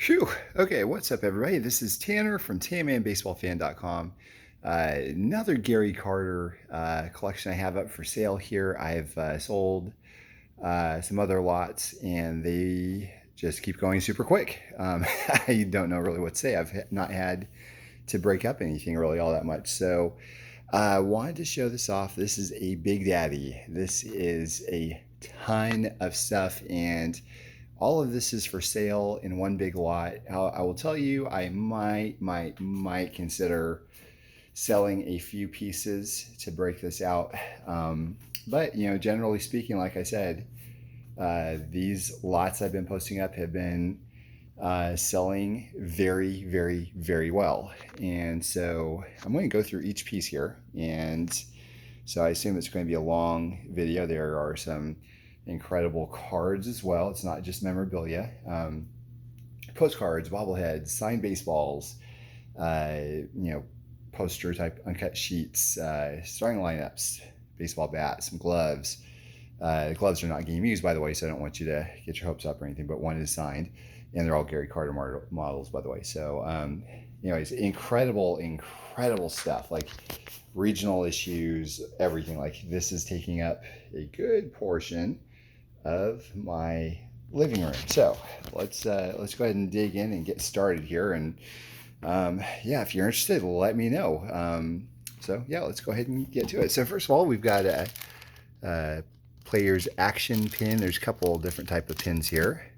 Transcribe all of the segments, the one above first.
Phew. Okay, what's up, everybody? This is Tanner from TanmanBaseballFan.com. Another Gary Carter collection I have up for sale here. I've sold some other lots, and they just keep going super quick. I don't know really what to say. Not had to break up anything really all that much. So I wanted to show this off. This is a Big Daddy. This is a ton of stuff, and all of this is for sale in one big lot. I will tell you, I might consider selling a few pieces to break this out. But generally speaking, like I said, these lots I've been posting up have been selling very, very, very well. And so I'm going to go through each piece here. And so I assume it's going to be a long video. There are some incredible cards as well. It's not just memorabilia. Postcards, bobbleheads, signed baseballs, poster type uncut sheets, starting lineups, baseball bats, some gloves. The gloves are not getting used, by the way, so I don't want you to get your hopes up or anything, but one is signed, and they're all Gary Carter models, by the way. So, anyways, incredible stuff, like regional issues, everything. Like, this is taking up a good portion of my living room. So let's go ahead and dig in and get started here. And yeah, if you're interested, let me know. So yeah, let's go ahead and get to it. So first of all, we've got a player's action pin. There's a couple different type of pins here.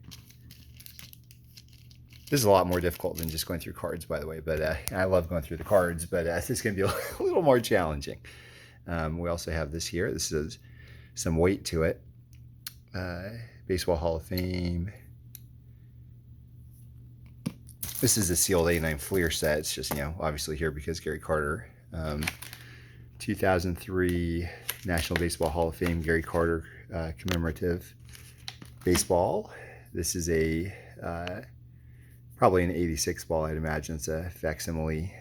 This is a lot more difficult than just going through cards, by the way, but I love going through the cards, but this is going to be a little more challenging. We also have this here. This is some weight to it. Baseball Hall of Fame. This is a sealed 89 Fleer set. It's just, obviously here because Gary Carter. 2003 National Baseball Hall of Fame Gary Carter commemorative baseball. This is a probably an 86 ball, I'd imagine. It's a facsimile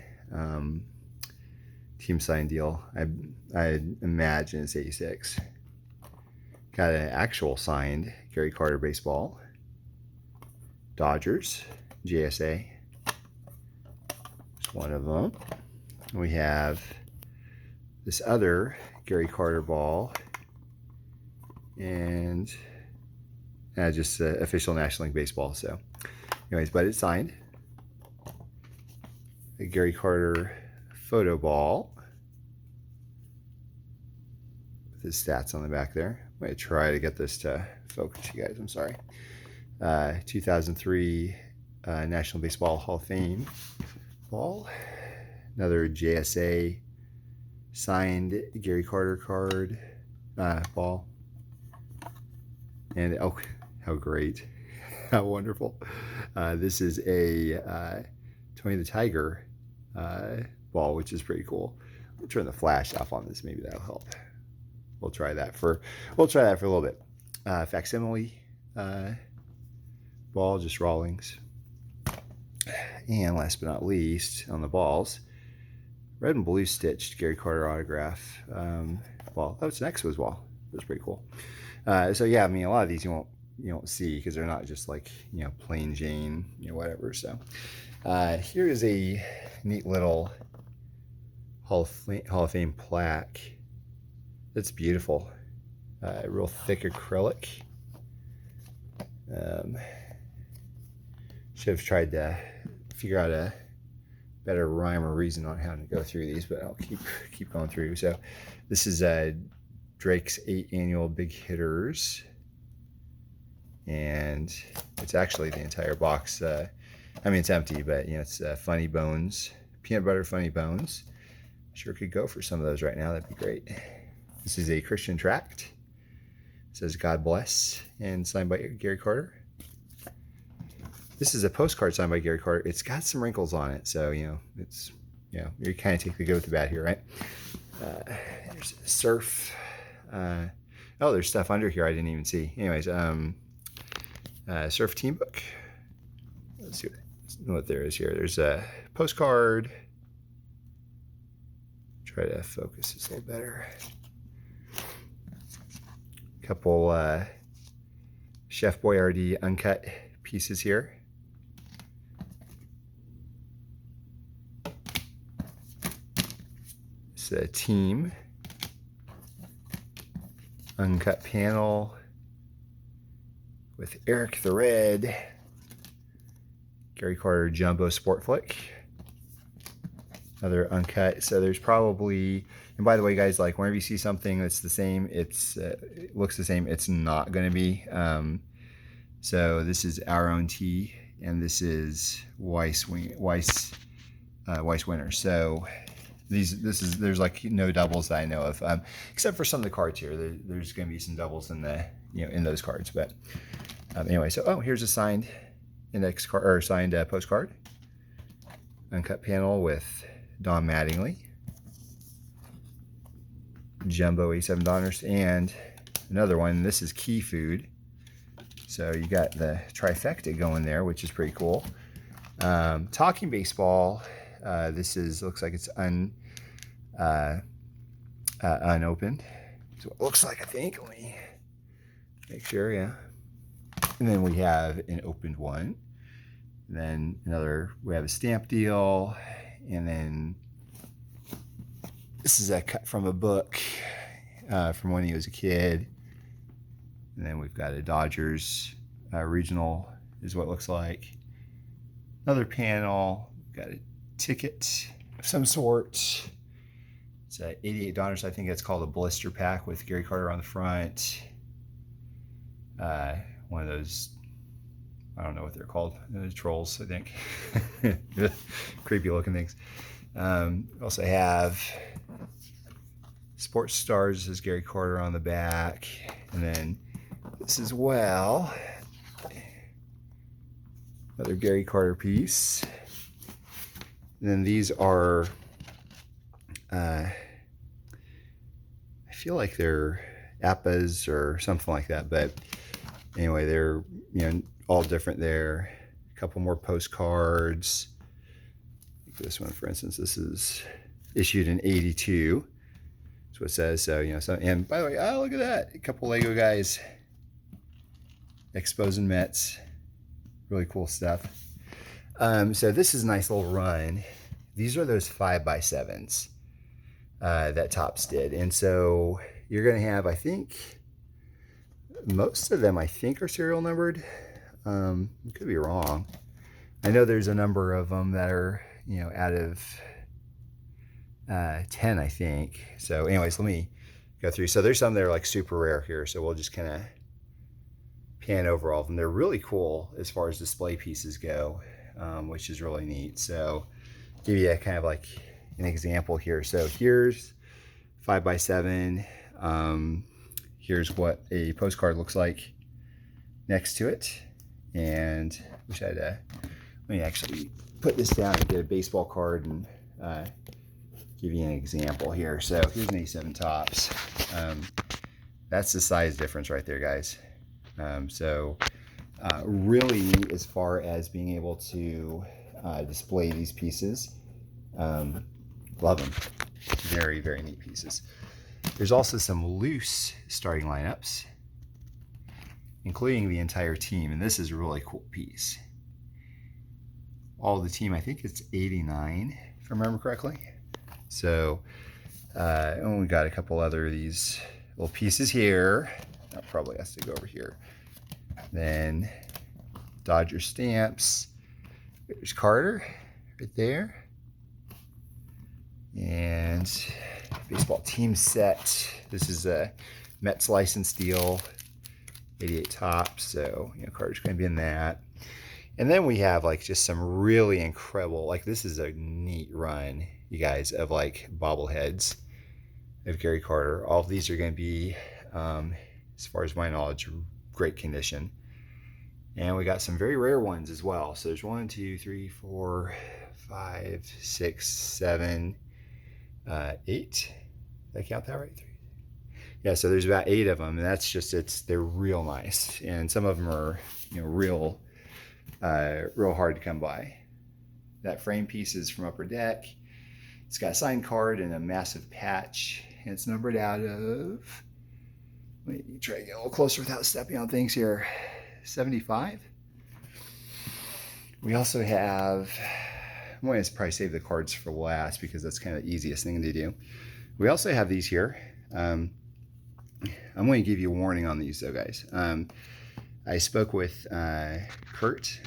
team sign deal. I'd imagine it's 86. Got an actual signed Gary Carter baseball. Dodgers, JSA. It's one of them. We have this other Gary Carter ball. And just official National League Baseball. So, anyways, but it's signed. A Gary Carter photo ball. With his stats on the back there. I'm going to try to get this to focus, you guys. I'm sorry. 2003 National Baseball Hall of Fame ball. Another JSA signed Gary Carter card ball. And oh, how great. How wonderful. This is a Tony the Tiger ball, which is pretty cool. We'll turn the flash off on this. Maybe that'll help. We'll try that for a little bit. Facsimile ball, just Rawlings. And last but not least, on the balls, red and blue stitched Gary Carter autograph ball. Oh, it's an Expos ball. That's pretty cool. So yeah, I mean, a lot of these you won't see because they're not just like plain Jane, whatever. So here is a neat little Hall of Fame plaque. It's beautiful. Real thick acrylic. Should have tried to figure out a better rhyme or reason on how to go through these, but I'll keep going through. So this is Drake's 8 annual Big Hitters, and it's actually the entire box. I mean, it's empty, but it's Funny Bones, peanut butter Funny Bones. Sure could go for some of those right now. That'd be great. This is a Christian tract. It says God bless and signed by Gary Carter. This is a postcard signed by Gary Carter. It's got some wrinkles on it, so it's you kind of take the good with the bad here, right? There's a surf. Oh, there's stuff under here I didn't even see. Anyways, surf team book. Let's see what there is here. There's a postcard. Try to focus this a little better. Couple Chef Boyardee uncut pieces here. It's a team uncut panel with Eric the Red, Gary Carter Jumbo Sport Flick. Another uncut. So there's probably, and by the way, guys, like whenever you see something that's the same, it looks the same, it's not going to be. So this is Our Own Tea, and this is Weiss Winner. So there's like no doubles that I know of, except for some of the cards here. There's going to be some doubles in the in those cards. But anyway, so here's a signed index card or signed postcard, uncut panel with Don Mattingly, Jumbo 87 Donners, and another one. This is Key Food. So you got the trifecta going there, which is pretty cool. Talking Baseball. This looks like it's unopened. So it looks like, I think. Let me make sure, yeah. And then we have an opened one. And then we have a stamp deal. And then this is a cut from a book from when he was a kid. And then we've got a Dodgers regional is what it looks like. Another panel. We've got a ticket of some sort. It's 88 Donners. I think it's called a blister pack with Gary Carter on the front. One of those, I don't know what they're called. Trolls, I think. Creepy looking things. We also have Sports Stars as Gary Carter on the back. And then this as well. Another Gary Carter piece. And then these are, I feel like they're APAs or something like that. But anyway, they're all different there. A couple more postcards. This one, for instance, this is issued in '82. That's what it says. So and by the way, look at that, a couple Lego guys exposing Mets. Really cool stuff. So this is a nice little run. These are those 5x7s that Topps did, and so you're going to have, I think, most of them, I think, are serial numbered. Could be wrong. I know there's a number of them that are, out of 10, I think. So anyways, let me go through. So there's some that are like super rare here. So we'll just kind of pan over all of them. They're really cool as far as display pieces go, which is really neat. So give you a kind of like an example here. So here's 5x7. Here's what a postcard looks like next to it. And wish I had let me actually put this down and get a baseball card and give you an example here. So here's an A7 Topps. That's the size difference right there, guys. So really neat as far as being able to display these pieces. Love them. Very, very neat pieces. There's also some loose starting lineups, including the entire team, and this is a really cool piece. All the team, I think it's 89, if I remember correctly. So, and we got a couple other of these little pieces here. That probably has to go over here. Then Dodger stamps. There's Carter right there. And baseball team set. This is a Mets license deal, 88 Topps. So Carter's going to be in that. And then we have like just some really incredible, like this is a neat run, you guys, of like bobbleheads of Gary Carter. All of these are going to be, as far as my knowledge, great condition. And we got some very rare ones as well. So there's 1, 2, 3, 4, 5, 6, 7, 8. Did I count that right? 3. Yeah, so there's about 8 of them, and that's just, they're real nice. And some of them are, real hard to come by. That frame piece is from Upper Deck. It's got a signed card and a massive patch, and it's numbered out of, let me try to get a little closer without stepping on things here, 75. We also have, I'm going to probably save the cards for last because that's kind of the easiest thing to do. We also have these here. I'm going to give you a warning on these though, guys. I spoke with Kurt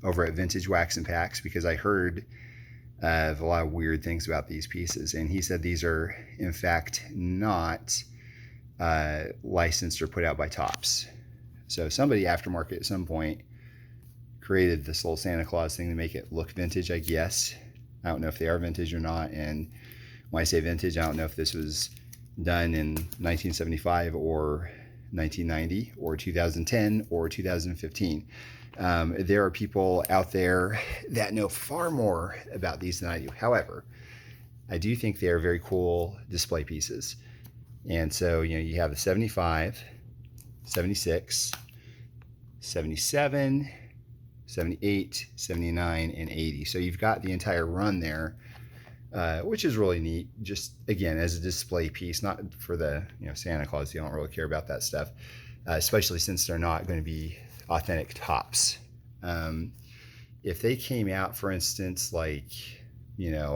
over at Vintage Wax and Packs because I heard a lot of weird things about these pieces, and he said these are in fact not licensed or put out by Topps. So somebody aftermarket at some point created this little Santa Claus thing to make it look vintage, I guess. I don't know if they are vintage or not, and when I say vintage, I don't know if this was done in 1975 or 1990 or 2010 or 2015. There are people out there that know far more about these than I do. However, I do think they are very cool display pieces. And so, you have the 75, 76, 77, 78, 79, and 80. So you've got the entire run there, which is really neat. Just, again, as a display piece, not for the Santa Claus. You don't really care about that stuff, especially since they're not going to be authentic Topps. If they came out, for instance, like,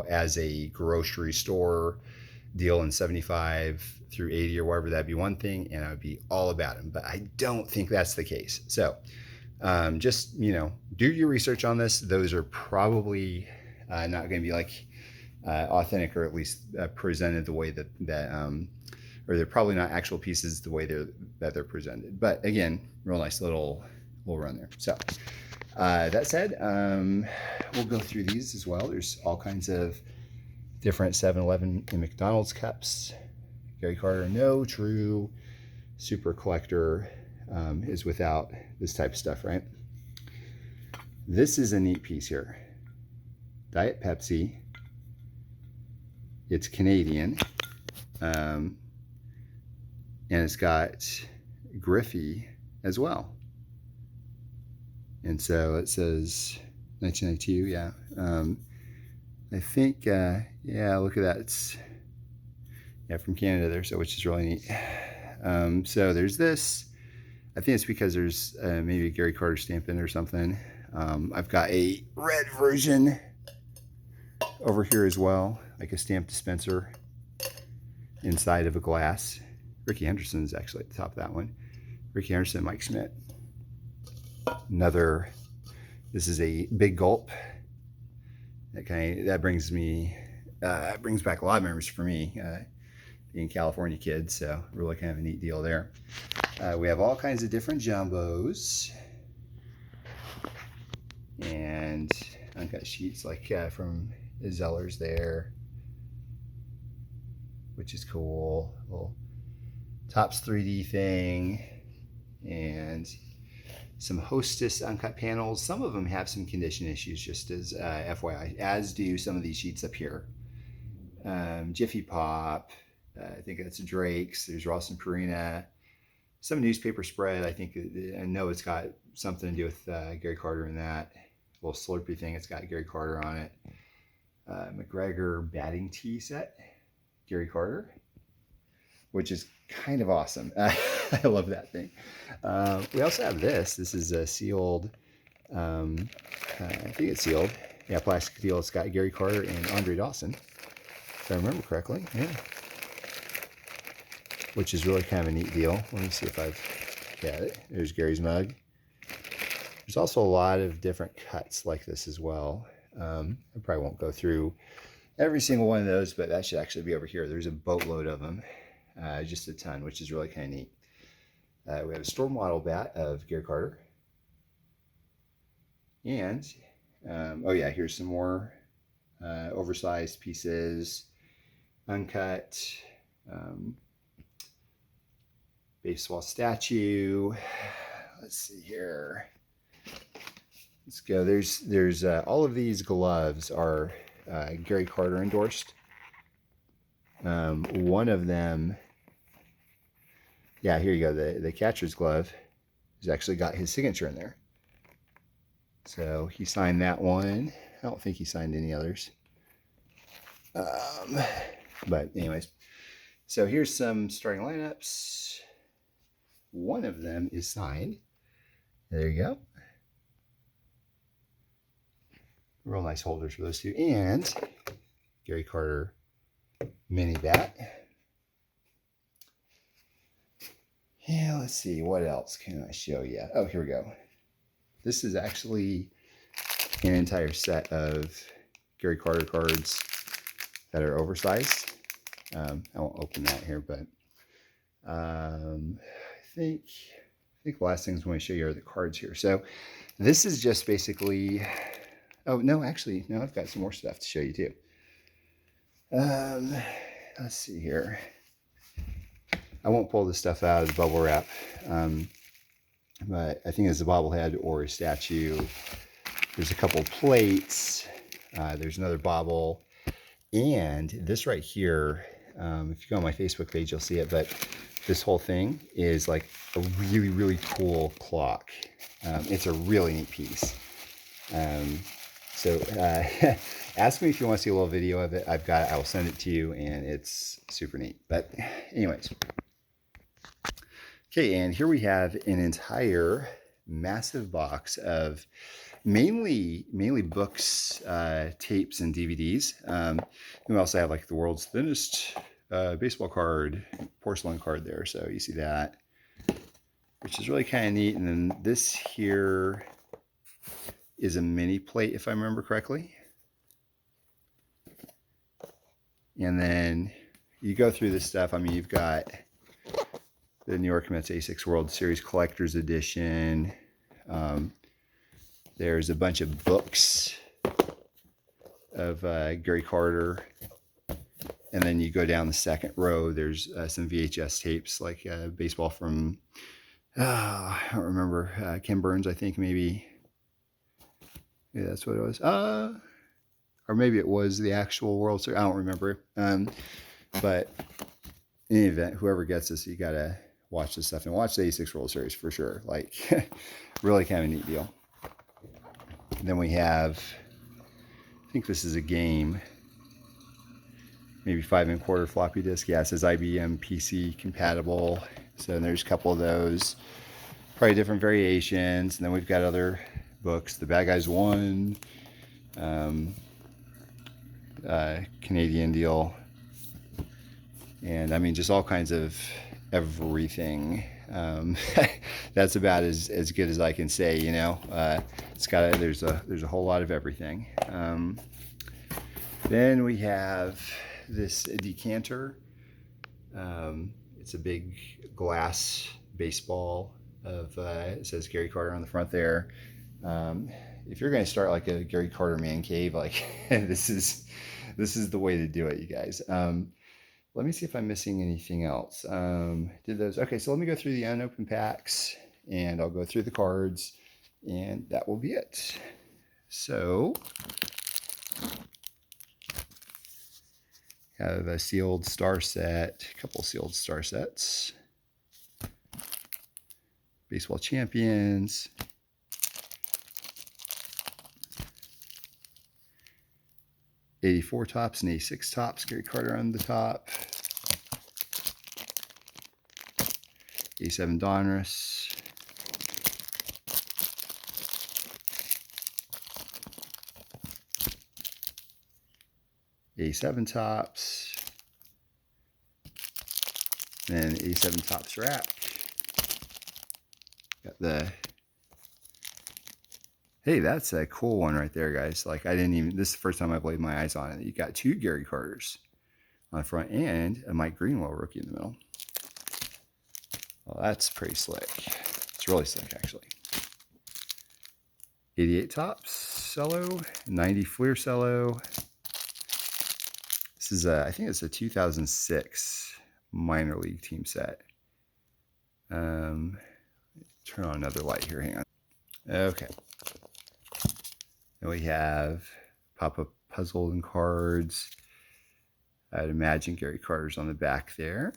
as a grocery store deal in 75 through 80 or whatever, that'd be one thing, and I would be all about them. But I don't think that's the case. So just, do your research on this. Those are probably not going to be like authentic, or at least presented the way that or they're probably not actual pieces the way that they're presented. But again, real nice little run there. So that said, we'll go through these as well. There's all kinds of different 7-Eleven and McDonald's cups. Gary Carter, no true super collector is without this type of stuff, right? This is a neat piece here. Diet Pepsi. It's Canadian. And it's got Griffey as well. And so it says 1992, yeah. I think, yeah, look at that. It's, from Canada there, so which is really neat. So there's this. I think it's because there's maybe a Gary Carter stamp in it or something. I've got a red version over here as well, like a stamp dispenser inside of a glass. Ricky Henderson's actually at the top of that one. Ricky Henderson, Mike Schmidt. Another, this is a Big Gulp. That brings back a lot of memories for me, being a California kid, so really kind of a neat deal there. We have all kinds of different jumbos and uncut sheets, like from Zeller's there, which is cool. Little Topps 3D thing, and some Hostess uncut panels. Some of them have some condition issues, just as FYI, as do some of these sheets up here. Jiffy Pop, I think that's Drake's. There's Ross and Purina. Some newspaper spread. I know it's got something to do with Gary Carter in that. A little Slurpee thing. It's got Gary Carter on it. McGregor batting tee set. Gary Carter, which is kind of awesome. I love that thing. We also have this. This is a sealed, I think it's sealed. Yeah, plastic deal. It's got Gary Carter and Andre Dawson, if I remember correctly. Yeah. Which is really kind of a neat deal. Let me see if I've got it. There's Gary's mug. There's also a lot of different cuts like this as well. I probably won't go through every single one of those, but that should actually be over here. There's a boatload of them. Just a ton, which is really kind of neat. We have a store model bat of Gary Carter. And, oh yeah, here's some more oversized pieces, uncut, baseball statue. Let's see here. Let's go. There's all of these gloves are Gary Carter endorsed. One of them, yeah, here you go. The catcher's glove has actually got his signature in there. So he signed that one. I don't think he signed any others. But anyways, so here's some starting lineups. One of them is signed. There you go. Real nice holders for those two. And Gary Carter mini bat. Yeah, let's see, what else can I show you? Oh, here we go. This is actually an entire set of Gary Carter cards that are oversized. I won't open that here, but I think the last things I want to show you are the cards here. So this is just basically, oh no, actually, no, I've got some more stuff to show you too. Let's see here. I won't pull this stuff out of the bubble wrap, but I think it's a bobblehead or a statue. There's a couple plates. There's another bobble. And this right here, if you go on my Facebook page, you'll see it, but this whole thing is like a really, really cool clock. It's a really neat piece. So ask me if you want to see a little video of it. I've got it. I will send it to you, and it's super neat. But anyways. Okay, and here we have an entire massive box of mainly books, tapes, and DVDs. We also have like the world's thinnest baseball card, porcelain card there. So you see that, which is really kind of neat. And then this here is a mini plate, if I remember correctly. And then you go through this stuff. I mean, you've got the New York Mets A6 World Series Collector's Edition. There's a bunch of books of Gary Carter. And then you go down the second row, there's some VHS tapes, like baseball from, I don't remember, Ken Burns, I think, maybe. Yeah, that's what it was. Or maybe it was the actual World Series. I don't remember. But in any event, whoever gets this, you got to watch this stuff and watch the A6 World Series for sure. Like, really kind of a neat deal. And then we have, I think this is a game, maybe 5 1/4 floppy disk. Yeah, it says IBM PC compatible. So there's a couple of those, probably different variations. And then we've got other books. The Bad Guys Won, Canadian deal. And I mean, just all kinds of everything. That's about as good as I can say, you know. It's got there's a whole lot of everything. Then we have this decanter. It's a big glass baseball of it says Gary Carter on the front there. If you're going to start like a Gary Carter man cave, like this is the way to do it, you guys. Let me see if I'm missing anything else. Did those? Okay, so let me go through the unopened packs, and I'll go through the cards, and that will be it. So, have a sealed star set, a couple sealed star sets, baseball champions, '84 tops and '86 tops, Gary Carter on the top, '87 Donruss, '87 tops, and '87 tops rack. Got the, hey, that's a cool one right there, guys. Like, I didn't even, this is the first time I've laid my eyes on it. You got 2 Gary Carters on the front and a Mike Greenwell rookie in the middle. Well, that's pretty slick. It's really slick, actually. 88 tops, cello, 90 Fleer cello. This is I think it's a 2006 minor league team set. Turn on another light here, hang on. Okay. Then we have pop-up puzzle and cards. I'd imagine Gary Carter's on the back there.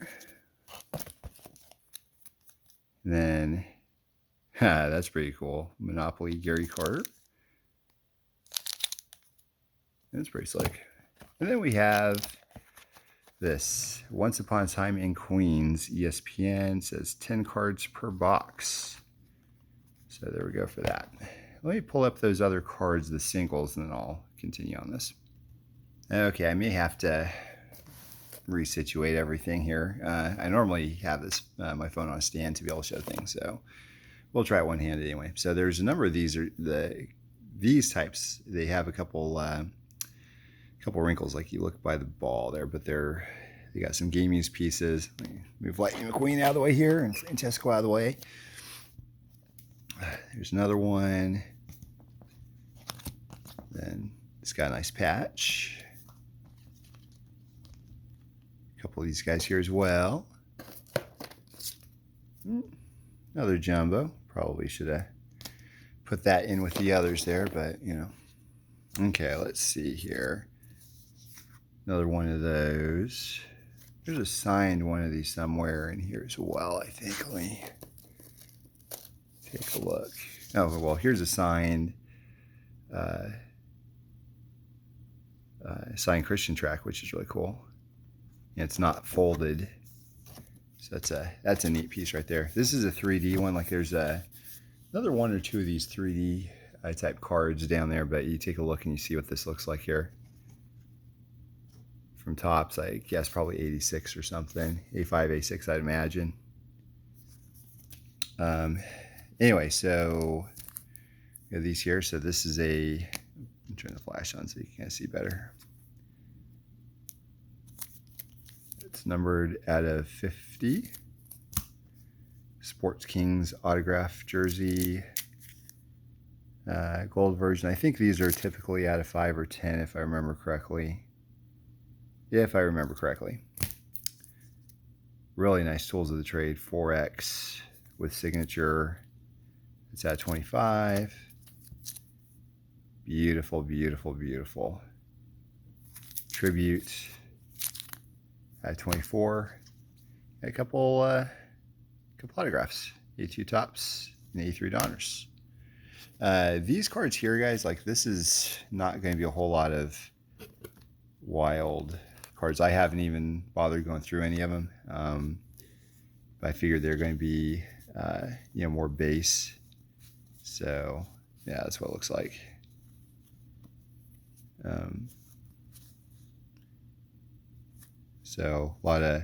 And then, that's pretty cool. Monopoly Gary Carter. That's pretty slick. And then we have this Once Upon a Time in Queens. ESPN says 10 cards per box. So there we go for that. Let me pull up those other cards, the singles, and then I'll continue on this. Okay, I may have to resituate everything here. I normally have this my phone on a stand to be able to show things, so we'll try it one-handed anyway. So there's a number of these. These types, they have a couple wrinkles, like you look by the ball there, but they got some game use pieces. Let me move Lightning McQueen out of the way here and Francesco out of the way. There's another one. Then it's got a nice patch. A couple of these guys here as well. Another jumbo. Probably should have put that in with the others there, but you know. Okay, let's see here. Another one of those. There's a signed one of these somewhere in here as well, I think. Let me take a look. Oh, well, here's a signed Christian track, which is really cool. And it's not folded. So that's a neat piece right there. This is a 3D one. Like there's another one or two of these 3D type cards down there, but you take a look and you see what this looks like here. From Topps, I guess probably 86 or something. A5, A6, I'd imagine. Anyway, so we have these here. So this is I'm turning the flash on so you can see better. It's numbered out of 50. Sports Kings autograph jersey. Gold version. I think these are typically out of 5 or 10 if I remember correctly. Yeah, if I remember correctly. Really nice tools of the trade. 4X with signature. It's at 25. Beautiful, beautiful, beautiful. Tribute at 24. A couple autographs. A2 Topps and A3 Donners. These cards here, guys, like this is not going to be a whole lot of wild cards. I haven't even bothered going through any of them. But I figured they're going to be, more base. So yeah, that's what it looks like. So a lot of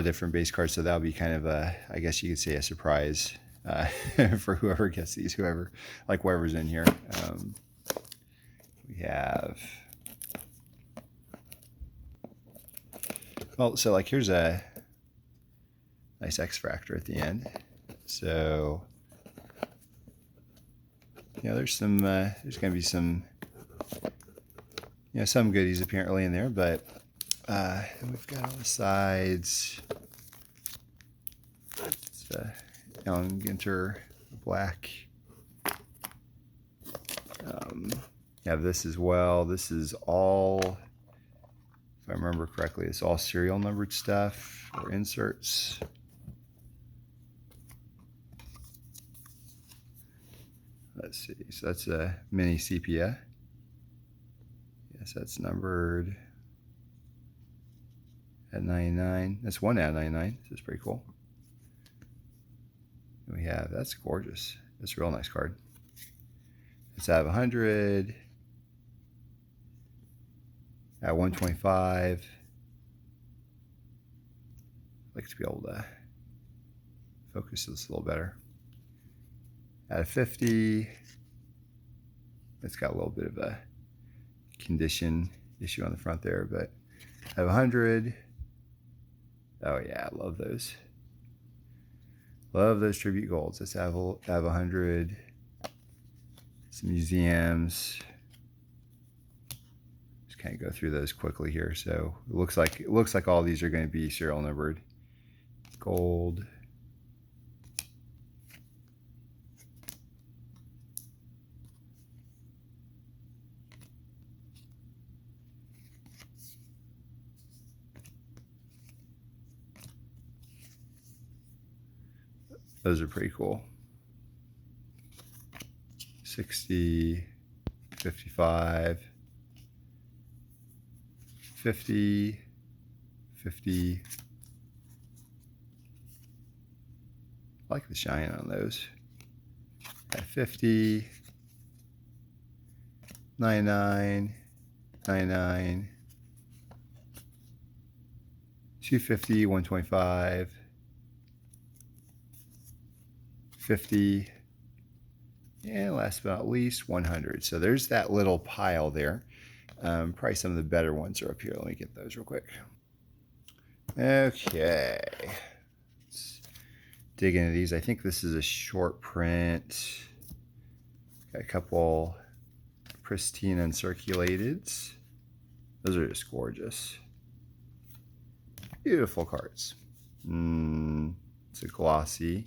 different base cards. So that'll be kind of I guess you could say a surprise for whoever gets these, whoever's in here. We have, well, so like here's a nice X Factor at the end. So there's some there's going to be some some goodies apparently in there, but we've got on the sides. It's Young Ginter Black. Have this as well. This is all, if I remember correctly, it's all serial numbered stuff or inserts. Let's see. So that's a mini sepia. Yes, that's numbered at 99. That's 1 out of 99. This is pretty cool. We have, that's gorgeous. That's a real nice card. It's out of 100. At 125. I'd like to be able to focus this a little better. At a 50. It's got a little bit of a condition issue on the front there, but at 100. Oh yeah, I love those. Love those tribute golds. Let's have 100. Some museums. Just kind of go through those quickly here. So it looks like all these are going to be serial numbered. Gold. Those are pretty cool. 60, 55, 50, 50. I like the shine on those. At 50, 99, 99, $250, $125, $50, and last but not least, $100. So there's that little pile there. Probably some of the better ones are up here. Let me get those real quick. Okay. Let's dig into these. I think this is a short print. Got a couple pristine uncirculated. Those are just gorgeous. Beautiful cards. It's a glossy.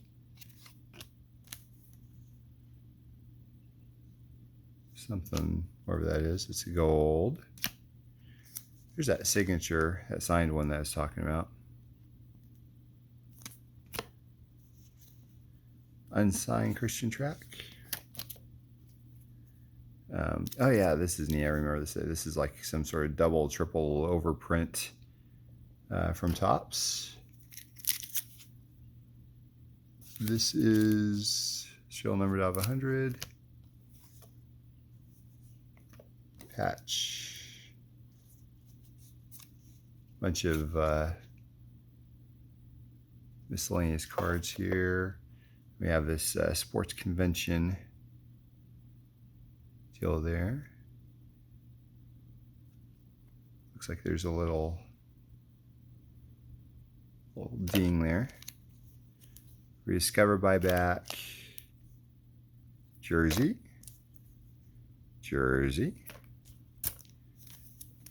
Something, whatever that is. It's a gold. Here's that signature, that signed one that I was talking about. Unsigned Christian track. Oh yeah, this is neat. I remember this. This is like some sort of double, triple overprint from Topps. This is serial numbered out of 100. Patch. Bunch of miscellaneous cards here. We have this sports convention deal there. Looks like there's a little ding there. Rediscover buyback. Jersey.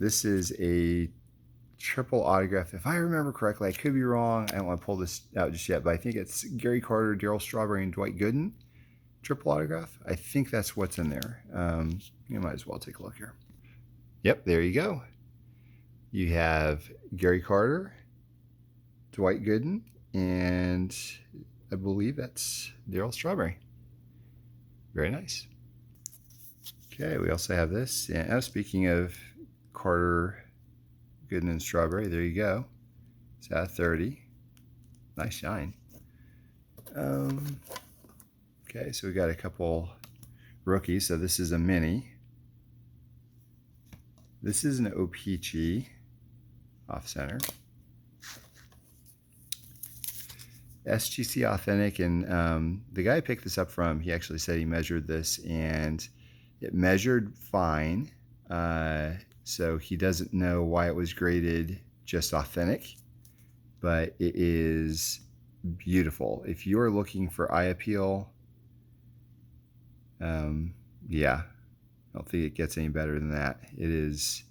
This is a triple autograph. If I remember correctly, I could be wrong. I don't want to pull this out just yet, but I think it's Gary Carter, Darryl Strawberry, and Dwight Gooden. Triple autograph. I think that's what's in there. You might as well take a look here. Yep, there you go. You have Gary Carter, Dwight Gooden, and I believe that's Darryl Strawberry. Very nice. Okay, we also have this. And speaking of Carter, Gooden, and Strawberry, there you go. It's at 30. Nice shine. Okay, so we got a couple rookies. So this is a mini. This is an O-Pee-Chee off center. SGC Authentic, and the guy I picked this up from, he actually said he measured this and it measured fine. So he doesn't know why it was graded just authentic, but it is beautiful. If you're looking for eye appeal, yeah, I don't think it gets any better than that. It is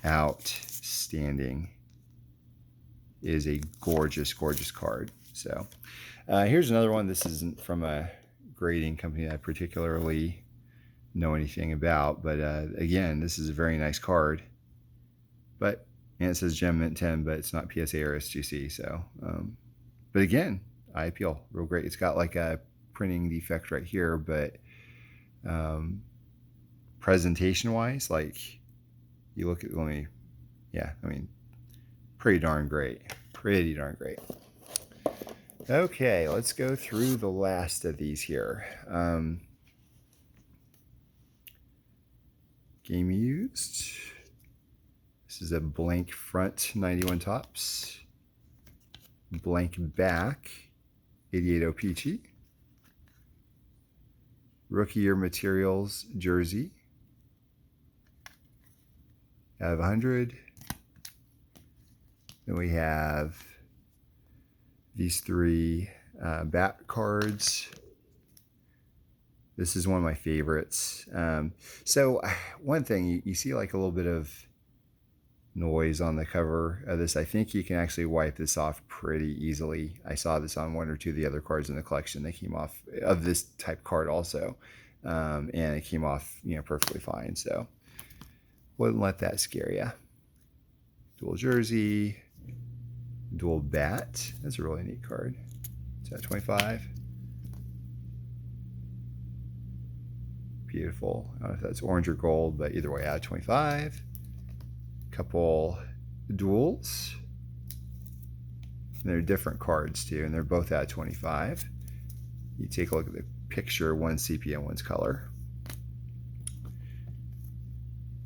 outstanding. It is a gorgeous, gorgeous card. So here's another one. This isn't from a grading company that I particularly know anything about, but again, this is a very nice card. But and it says Gem Mint 10, but it's not PSA or SGC. So, but again, eye appeal, real great. It's got like a printing defect right here, but presentation-wise, like you look at, yeah, I mean, pretty darn great. Pretty darn great. Okay, let's go through the last of these here. Game used. This is a blank front 91 Topps. Blank back 88 O-Pee-Chee. Rookie Year Materials jersey. Out of 100. Then we have these three bat cards. This is one of my favorites. So one thing, you see like a little bit of noise on the cover of this. I think you can actually wipe this off pretty easily. I saw this on one or two of the other cards in the collection. They came off of this type card also. And it came off, perfectly fine. So wouldn't let that scare you. Dual jersey, dual bat. That's a really neat card. It's at 25. Beautiful. I don't know if that's orange or gold, but either way, out 25. Couple duals. And they're different cards too, and they're both at 25. You take a look at the picture, one's sepia, one's color.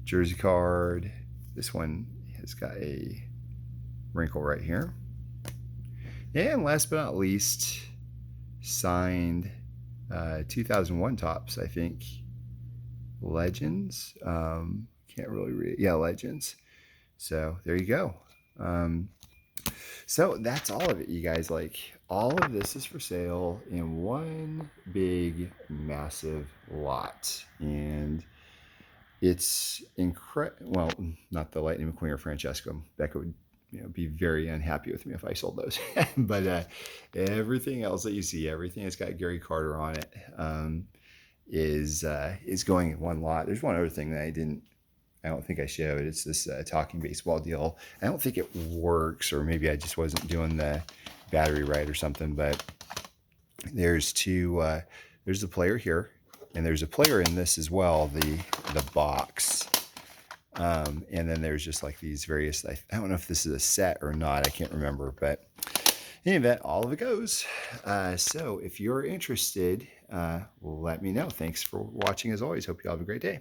Jersey card. This one has got a wrinkle right here. And last but not least, signed 2001 tops, I think. Legends. Can't really read. Yeah, Legends. So there you go. So that's all of it, you guys. Like, all of this is for sale in one big, massive lot. And it's incredible. Well, not the Lightning McQueen or Francesco. Becca would be very unhappy with me if I sold those. But everything else that you see, everything that's got Gary Carter on it, is going in one lot. There's one other thing that I don't think I showed. It's this talking baseball deal. I don't think it works, or maybe I just wasn't doing the battery right or something. But there's there's the player here, and there's a player in this as well, the box. And then there's just like these various, I don't know if this is a set or not, I can't remember, but in any event, all of it goes. So if you're interested, let me know. Thanks for watching as always. Hope you all have a great day.